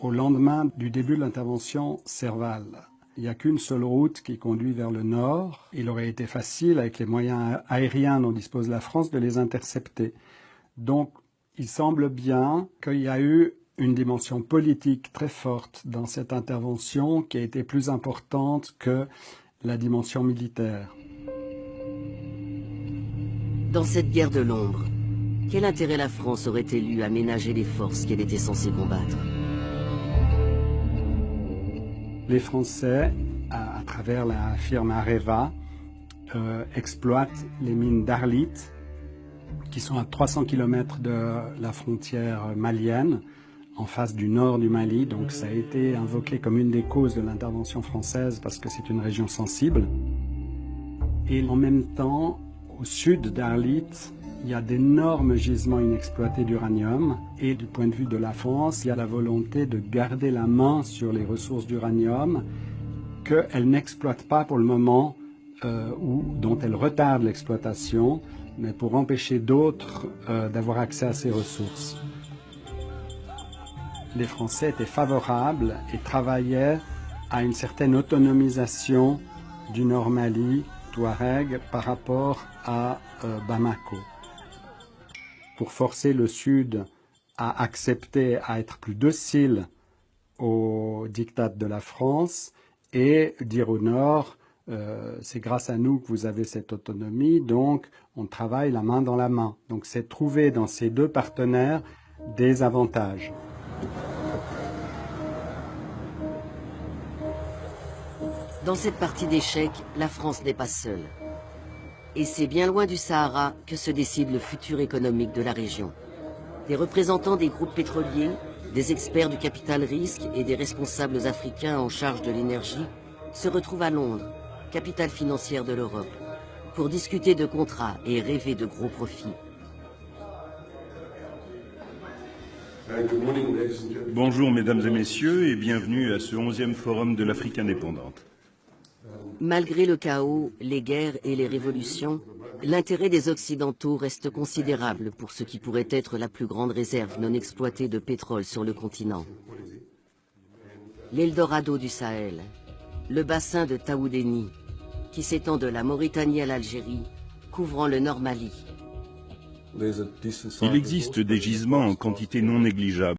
au lendemain du début de l'intervention Serval. Il n'y a qu'une seule route qui conduit vers le nord. Il aurait été facile, avec les moyens aériens dont dispose la France, de les intercepter. Donc, il semble bien qu'il y a eu une dimension politique très forte dans cette intervention qui a été plus importante que la dimension militaire. Dans cette guerre de l'ombre, quel intérêt la France aurait-elle eu à ménager les forces qu'elle était censée combattre? Les Français, à travers la firme Areva, exploitent les mines d'Arlit, qui sont à 300 km de la frontière malienne, en face du nord du Mali. Donc ça a été invoqué comme une des causes de l'intervention française parce que c'est une région sensible. Et en même temps, au sud d'Arlit, il y a d'énormes gisements inexploités d'uranium. Et du point de vue de la France, il y a la volonté de garder la main sur les ressources d'uranium qu'elle n'exploite pas pour le moment ou dont elle retarde l'exploitation, mais pour empêcher d'autres d'avoir accès à ces ressources. Les Français étaient favorables et travaillaient à une certaine autonomisation du Nord Mali, Touareg, par rapport à Bamako. Pour forcer le Sud à accepter, à être plus docile au diktat de la France et dire au Nord, c'est grâce à nous que vous avez cette autonomie, donc on travaille la main dans la main. Donc c'est trouver dans ces deux partenaires des avantages. Dans cette partie d'échecs, la France n'est pas seule. Et c'est bien loin du Sahara que se décide le futur économique de la région. Des représentants des groupes pétroliers, des experts du capital risque et des responsables africains en charge de l'énergie se retrouvent à Londres, capitale financière de l'Europe, pour discuter de contrats et rêver de gros profits. Bonjour mesdames et messieurs et bienvenue à ce 11e forum de l'Afrique indépendante. Malgré le chaos, les guerres et les révolutions, l'intérêt des Occidentaux reste considérable pour ce qui pourrait être la plus grande réserve non exploitée de pétrole sur le continent. L'Eldorado du Sahel, le bassin de Taoudéni, qui s'étend de la Mauritanie à l'Algérie, couvrant le Nord Mali. Il existe des gisements en quantité non négligeable.